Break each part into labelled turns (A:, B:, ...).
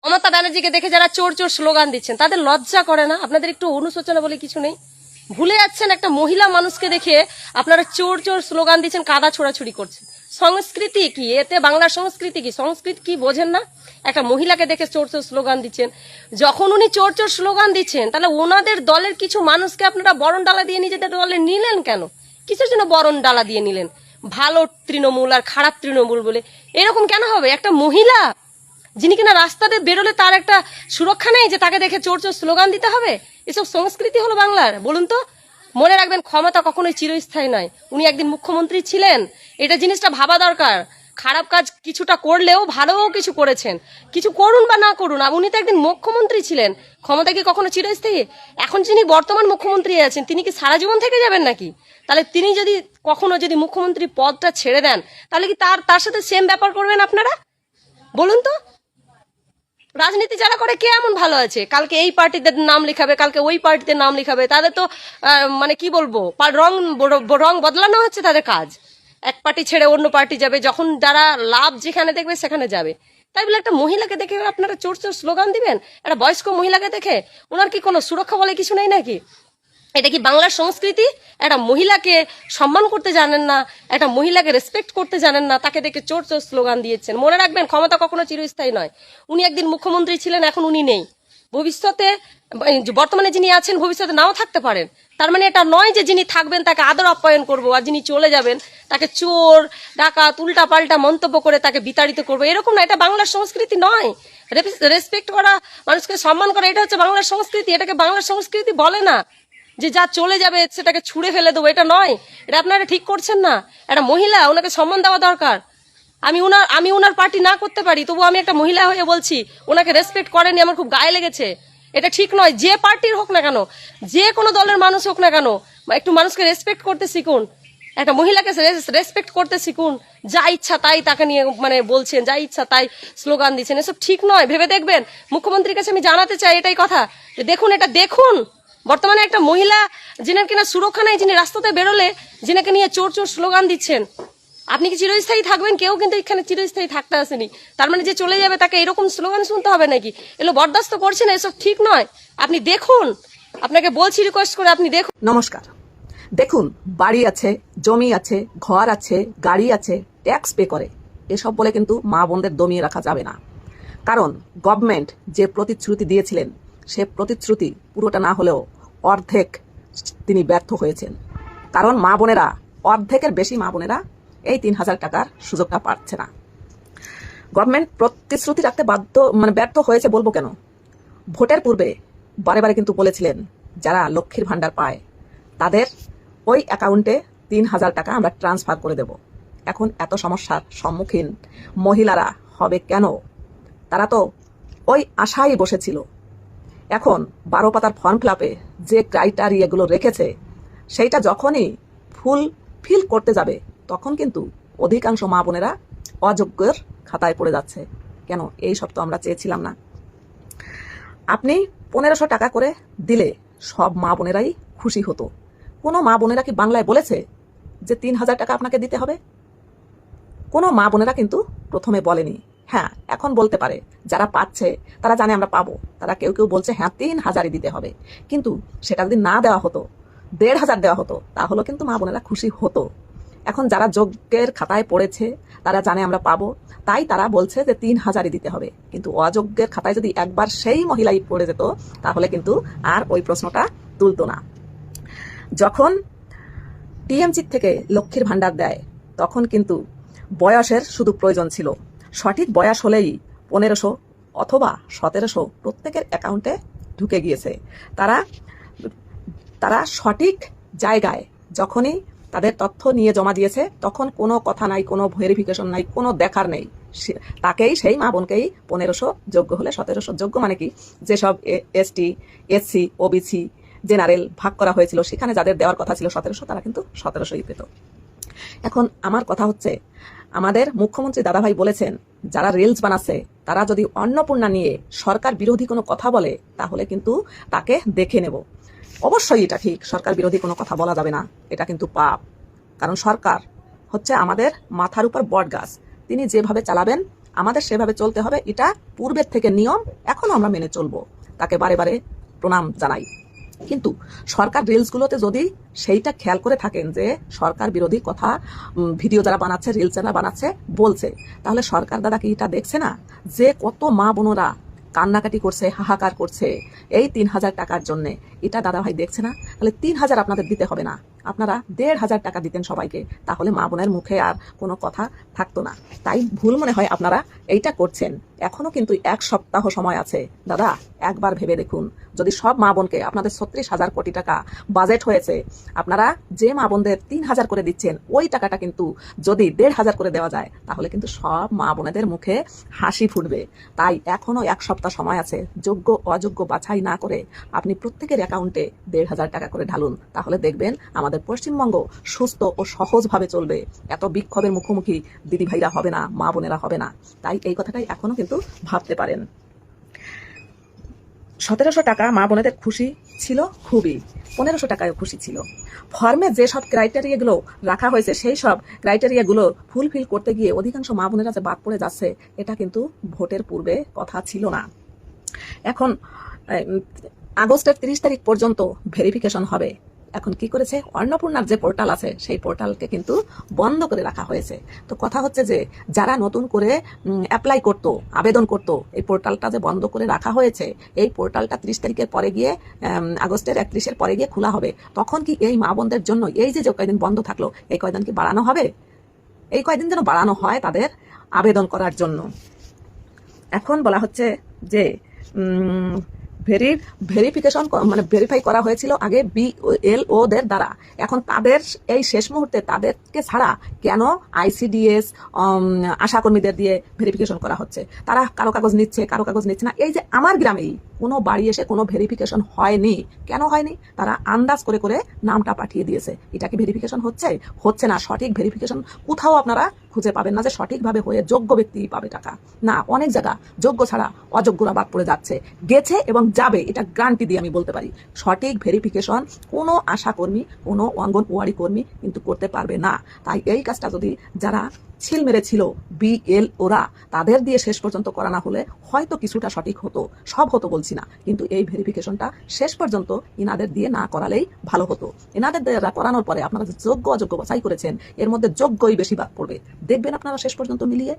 A: মমতা ব্যানার্জিকে দেখে যারা চোর চোর স্লোগান দিচ্ছেন তাদের লজ্জা করে না? আপনাদের একটু অনুশোচনা বলে কিছু নেই? ভুলে যাচ্ছেন একটা মহিলা মানুষকে দেখে আপনারা চোর চোর স্লোগান দিচ্ছেন, কাদা ছোড়াছুড়ি করছেন। সংস্কৃতি কি এতে? বাংলার সংস্কৃতি কি? সংস্কৃতি কি বোঝেন না? একটা মহিলাকে দেখে চোর চোর স্লোগান দিচ্ছেন। যখন উনি চোর চোর স্লোগান দিচ্ছেন তাহলে ওনাদের দলের কিছু মানুষকে আপনারা বরণ ডালা দিয়ে নিজেদের দলে নিলেন কেন? কিসের জন্য বরণ ডালা দিয়ে নিলেন? ভালো তৃণমূল আর খারাপ তৃণমূল বলে এরকম কেন হবে? একটা মহিলা যিনি কিনা রাস্তাতে বেরোলে তার একটা সুরক্ষা নেই যে তাকে দেখে চোর চোর স্লোগান দিতে হবে? এসব সংস্কৃতি হলো বাংলার? বলুন তো। মনে রাখবেন, ক্ষমতা কখনোই চিরস্থায়ী নয়। উনি একদিন মুখ্যমন্ত্রী ছিলেন, এটা জিনিসটা ভাবা দরকার। খারাপ কাজ কিছুটা করলেও ভালোও কিছু করেছেন, কিছু করুন বা না করুন, উনি তো একদিন মুখ্যমন্ত্রী ছিলেন। ক্ষমতা কি কখনো চিরস্থায়ী? এখন যিনি বর্তমান মুখ্যমন্ত্রী আছেন তিনি কি সারা জীবন থেকে যাবেন নাকি? তাহলে তিনি যদি কখনো যদি মুখ্যমন্ত্রী পদটা ছেড়ে দেন তাহলে কি তার সাথে সেম ব্যাপার করবেন আপনারা? বলুন তো। রাজনীতি যারা করে কে এমন ভালো আছে? কালকে এই পার্টিতে নাম লিখাবে, কালকে ওই পার্টিতে নাম লিখাবে। তাদের তো মানে কি বলবো, রং বদলানো হচ্ছে তাদের কাজ। এক পার্টি ছেড়ে অন্য পার্টি যাবে, যখন যারা লাভ যেখানে দেখবে সেখানে যাবে। তাই বলে একটা মহিলাকে দেখে আপনারা চোর চোর স্লোগান দিবেন? একটা বয়স্ক মহিলাকে দেখে ওনার কি কোনো সুরক্ষা বলে কিছু নেই নাকি? এটা কি বাংলার সংস্কৃতি? একটা মহিলাকে সম্মান করতে জানেন না, একটা মহিলাকে রেসপেক্ট করতে জানেন না, তাকে দেখে চোর চোর স্লোগান দিয়েছেন। মনে রাখবেন, ক্ষমতা কখনো চিরস্থায়ী নয়। উনি একদিন মুখ্যমন্ত্রী ছিলেন, এখন উনি নেই। ভবিষ্যতে বর্তমানে যিনি আছেন ভবিষ্যতে নাও থাকতে পারেন। তার মানে এটা নয় যে যিনি থাকবেন তাকে আদর আপ্যায়ন করবো, আর যিনি চলে যাবেন তাকে চোর ডাকাত উল্টা পাল্টা মন্তব্য করে তাকে বিতাড়িত করবো, এরকম না। এটা বাংলার সংস্কৃতি নয়। রেসপেক্ট করা, মানুষকে সম্মান করা, এটা হচ্ছে বাংলার সংস্কৃতি। এটাকে বাংলার সংস্কৃতি বলে না যে যা চলে যাবে সেটাকে ছুঁড়ে ফেলে দেবো। এটা নয়, এটা আপনারা ঠিক করছেন না। একটা মহিলা, ওনাকে সম্মান দেওয়া দরকার। আমি উনার পার্টি না করতে পারি, তবু আমি একটা মহিলা হয়ে বলছি ওনাকে রেসপেক্ট করেনি, আমার খুব গায়ে লেগেছে। এটা ঠিক নয়। যে পার্টির হোক না কেন, যে কোনো দলের মানুষ হোক না কেন, একটু মানুষকে রেসপেক্ট করতে শিখুন। একটা মহিলাকে রেসপেক্ট করতে শিখুন। যা ইচ্ছা তাই তাকে নিয়ে মানে বলছেন, যা ইচ্ছা তাই স্লোগান দিচ্ছেন, এসব ঠিক নয়। ভেবে দেখবেন। মুখ্যমন্ত্রীর কাছে আমি জানাতে চাই এটাই কথা, যে দেখুন, এটা দেখুন। বর্তমানে একটা মহিলা যিনার কিনা সুরক্ষা নাই, যিনি রাস্তাতে বেরোলে যিনাকে নিয়ে চোর চোর স্লোগান দিচ্ছেন, আপনি কি চিরস্থায়ী থাকবেন? কেউ কিন্তু এখানে চিরস্থায়ী থাকতে আসেনি। তার মানে যে চলে যাবে তাকে এরকম স্লোগান শুনতে হবে নাকি? এগুলো বরদাস্ত করছে না, এসব ঠিক নয়। আপনি দেখুন, আপনাকে বলছি রিকোয়েস্ট করে আপনি দেখুন।
B: নমস্কার। দেখুন, বাড়ি আছে, জমি আছে, ঘর আছে, গাড়ি আছে, ট্যাক্স পে করে, এসব বলে কিন্তু মা বোনদের দমিয়ে রাখা যাবে না। কারণ গভর্নমেন্ট যে প্রতিশ্রুতি দিয়েছিলেন সে প্রতিশ্রুতি পুরোটা না হলেও অর্ধেক তিনি ব্যর্থ হয়েছেন। কারণ মা বোনেরা, অর্ধেকের বেশি মা বোনেরা এই ৩,০০০ টাকার সুযোগটা পাচ্ছে না। গভর্নমেন্ট প্রতিশ্রুতি রাখতে ব্যর্থ হয়েছে বলবো কেন? ভোটের পূর্বে বারে বারে কিন্তু বলেছিলেন যারা লক্ষ্মীর ভান্ডার পায় তাদের ওই অ্যাকাউন্টে ৩,০০০ টাকা আমরা ট্রান্সফার করে দেব। এখন এত সমস্যার সম্মুখীন মহিলারা হবে কেন? তারা তো ওই আশায় বসেছিল। এখন ১২ পাতার ফর্ম ফিল-আপে যে ক্রাইটেরিয়াগুলো রেখেছে সেইটা যখনই ফুলফিল করতে যাবে তখন কিন্তু অধিকাংশ মা বোনেরা অযোগ্যের খাতায় পড়ে যাচ্ছে। কেন? এই সব তো আমরা চেয়েছিলাম না। আপনি ১৫০০ টাকা করে দিলে সব মা বোনেরাই খুশি হতো। কোনো মা বোনেরা কি বাংলায় বলেছে যে ৩,০০০ টাকা আপনাকে দিতে হবে? কোনো মা বোনেরা কিন্তু প্রথমে বলেনি। হ্যাঁ, এখন বলতে পারে, যারা পাচ্ছে তারা জানে আমরা পাবো, তারা কেউ কেউ বলছে হ্যাঁ ৩,০০০ই দিতে হবে। কিন্তু সেটা যদি না দেওয়া হতো, ১,৫০০ দেওয়া হতো, তাহলে কিন্তু মা বোনেরা খুশি হতো। এখন যারা যোগ্যের খাতায় পড়েছে তারা জানে আমরা পাবো, তাই তারা বলছে যে ৩,০০০ই দিতে হবে। কিন্তু অযোগ্যের খাতায় যদি একবার সেই মহিলাই পড়ে যেত তাহলে কিন্তু আর ওই প্রশ্নটা তুলতো না। যখন টিএমসি থেকে লক্ষ্মীর ভান্ডার দেয় তখন কিন্তু বয়সের শুধু প্রয়োজন ছিল। সঠিক বয়স হলেই ১৫০০ অথবা ১৭০০ প্রত্যেকের অ্যাকাউন্টে ঢুকে গিয়েছে। তারা সঠিক জায়গায় যখনই তাদের তথ্য নিয়ে জমা দিয়েছে তখন কোনো কথা নাই, কোনো ভেরিফিকেশন নাই, কোনো দেখার নেই। তাকেই, সেই মা বোনকেই ১৫০০ যোগ্য হলে ১৭০০ যোগ্য, মানে কি যেসব এসটি, এসসি, ওবিসি, জেনারেল ভাগ করা হয়েছিল সেখানে যাদের দেওয়ার কথা ছিল ১৭০০, তারা কিন্তু ১৭০০ই পেত। এখন আমার কথা হচ্ছে, আমাদের মুখ্যমন্ত্রী দাদাভাই বলেছেন যারা রিলস বানাচ্ছে তারা যদি অন্নপূর্ণা নিয়ে সরকার বিরোধী কোনো কথা বলে তাহলে কিন্তু তাকে দেখে নেব। অবশ্যই এটা ঠিক, সরকার বিরোধী কোনো কথা বলা যাবে না, এটা কিন্তু পাপ। কারণ সরকার হচ্ছে আমাদের মাথার উপর বট গাছ, তিনি যেভাবে চালাবেন আমাদের সেভাবে চলতে হবে, এটা পূর্বের থেকে নিয়ম, এখনো আমরা মেনে চলবো, তাকে বারে বারে প্রণাম জানাই। কিন্তু সরকার রিলসগুলোতে যদি সেইটা খেয়াল করে থাকেন যে সরকার বিরোধী কথা ভিডিও যারা বানাচ্ছে, রিলস যারা বানাচ্ছে বলছে, তাহলে সরকার দাদা কি এটা দেখছে না যে কত মা বোনরা কান্নাকাটি করছে, হাহাকার করছে এই 3,000 টাকার জন্য? এটা দাদা ভাই দেখছে না? তাহলে 3,000 আপনাদের দিতে হবে না, আপনারা 1,500 টাকা দিতেন সবাইকে, তাহলে মা বোনের মুখে আর কোনো কথা থাকতো না। তাই ভুল মনে হয় আপনারা এইটা করছেন। এখনো কিন্তু 1 সপ্তাহ সময় আছে দাদা, একবার ভেবে দেখুন, যদি সব মা বোনকে, আপনাদের 36,000 কোটি টাকা বাজেট হয়েছে, আপনারা যে মা বোনদের 3,000 করে দিচ্ছেন, ওই টাকাটা কিন্তু যদি 1,500 করে দেওয়া যায়, তাহলে কিন্তু সব মা বোনেদের মুখে হাসি ফুটবে। তাই এখনো 1 সপ্তাহ সময় আছে, যোগ্য অযোগ্য বাছাই না করে আপনি প্রত্যেকের অ্যাকাউন্টে 1,500 টাকা করে ঢালুন, তাহলে দেখবেন আমাদের পশ্চিমবঙ্গ সুস্থ ও সহজভাবে চলবে। এত বিক্ষোভের মুখোমুখি দিদি ভাইরা হবে না, মা বোনেরা হবে না। তাই এই কথাটাই এখনো কিন্তু ভাবতে পারেন। 1700 টাকা মা বোনেদের খুশি ছিল খুবই, 1500 টাকায় খুশি ছিল। ফর্মে যে সব ক্রাইটেরিয়াগুলো রাখা হয়েছে, সেই সব ক্রাইটেরিয়াগুলো ফুলফিল করতে গিয়ে অধিকাংশ মা বোনেরা যে বাদ পড়ে যাচ্ছে, এটা কিন্তু ভোটের পূর্বে কথা ছিল না। এখন আগস্টের 30 তারিখ পর্যন্ত ভেরিফিকেশন হবে। এখন কি করেছে, অন্নপূর্ণার যে পোর্টাল আছে সেই পোর্টালকে কিন্তু বন্ধ করে রাখা হয়েছে। তো কথা হচ্ছে যে যারা নতুন করে অ্যাপ্লাই করতো, আবেদন করতো, এই পোর্টালটা যে বন্ধ করে রাখা হয়েছে, এই পোর্টালটা 30 তারিখের পরে গিয়ে, আগস্টের 31-এর পরে গিয়ে খোলা হবে। তখন কি এই মা বোনদের জন্য এই যে কয়দিন বন্ধ থাকলো, এই কয়দিন কি বাড়ানো হবে? এই কয়দিন যেন বাড়ানো হয় তাদের আবেদন করার জন্য। এখন বলা হচ্ছে যে ভেরিফিকেশন মানে ভেরিফাই করা হয়েছিল আগে BLO দের দ্বারা, এখন তাদের এই শেষ মুহূর্তে তাদেরকে ছাড়া কেন ICDS আশাকর্মীদের দিয়ে ভেরিফিকেশন করা হচ্ছে? তারা কারো কাগজ নিচ্ছে, কারো কাগজ নিচ্ছে না। এই যে আমার গ্রামেই কোনো বাড়ি এসে কোনো ভেরিফিকেশন হয়নি, কেন হয়নি? তারা আন্দাজ করে করে নামটা পাঠিয়ে দিয়েছে। এটা কি ভেরিফিকেশন হচ্ছে? হচ্ছে না। সঠিক ভেরিফিকেশন কোথাও আপনারা খুঁজে পাবেন না যে সঠিকভাবে হয়ে যোগ্য ব্যক্তি পাবে টাকা। না, অনেক জায়গা যোগ্য ছাড়া অযোগ্যরা বাদ পড়ে যাচ্ছে, গেছে এবং যাবে, এটা গ্যারান্টি দিয়ে আমি বলতে পারি। সঠিক ভেরিফিকেশন কোনো আশাকর্মী, কোনো অঙ্গনওয়াড়ি কর্মী কিন্তু করতে পারবে না। তাই এই কাজটা যদি যারা ছিল মেরেছিল BLOরা, তাদের দিয়ে শেষ পর্যন্ত করানো হলে হয়তো কিছুটা সঠিক হতো, সব হতো বলছি না, কিন্তু এই ভেরিফিকেশনটা শেষ পর্যন্ত ইনাদের দিয়ে না করালেই ভালো হতো। এনাদের দ্বারা করানোর পরে আপনারা যে যোগ্য অযোগ্য বাছাই করেছেন, এর মধ্যে যোগ্যই বেশি বাদ পড়বে, দেখবেন আপনারা শেষ পর্যন্ত মিলিয়ে।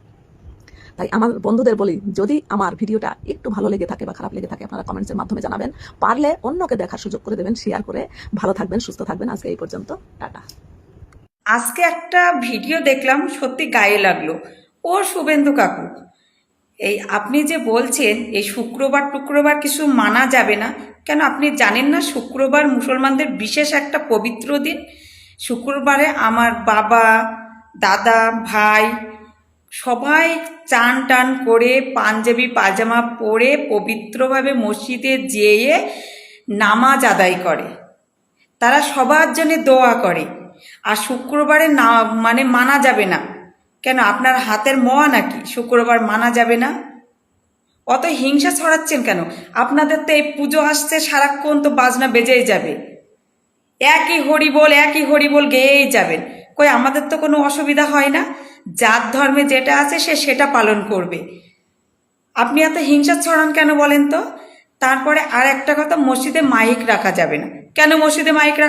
B: তাই আমার বন্ধুদের বলি, যদি আমার ভিডিওটা একটু ভালো লেগে থাকে বা খারাপ লেগে থাকে, আপনারা কমেন্টসের মাধ্যমে জানাবেন, পারলে অন্যকে দেখার সুযোগ করে দেবেন, শেয়ার করে। ভালো থাকবেন, সুস্থ থাকবেন। আজকে এই পর্যন্ত, টাটা।
C: আজকে একটা ভিডিও দেখলাম, সত্যি গায়ে লাগলো। ও শুভেন্দু কাকু, এই আপনি যে বলছেন এই শুক্রবার কিছু মানা যাবে না, কেন আপনি জানেন না শুক্রবার মুসলমানদের বিশেষ একটা পবিত্র দিন? শুক্রবারে আমার বাবা, দাদা, ভাই সবাই চান টান করে পাঞ্জাবি পাজামা পরে পবিত্রভাবে মসজিদে যেয়ে নামাজ আদায় করে, তারা সবার জন্য দোয়া করে। আর শুক্রবারে না মানে মানা যাবে না কেন? আপনার হাতের মোয়া নাকি শুক্রবার মানা যাবে না? অত হিংসা ছড়াচ্ছেন কেন? আপনাদের তো এই পুজো আসছে, সারাক্ষণ তো বাজনা বেজেই যাবে, একই হরিবোল গেয়েই যাবেন। কই আমাদের তো কোনো অসুবিধা হয় না, যার ধর্মে যেটা আছে সে সেটা পালন করবে। আপনি এত হিংসা ছড়ান কেন বলেন তো? তারপরে আর একটা কথা, মসজিদে মাইক রাখা যাবে না কেন? মসজিদে মাইক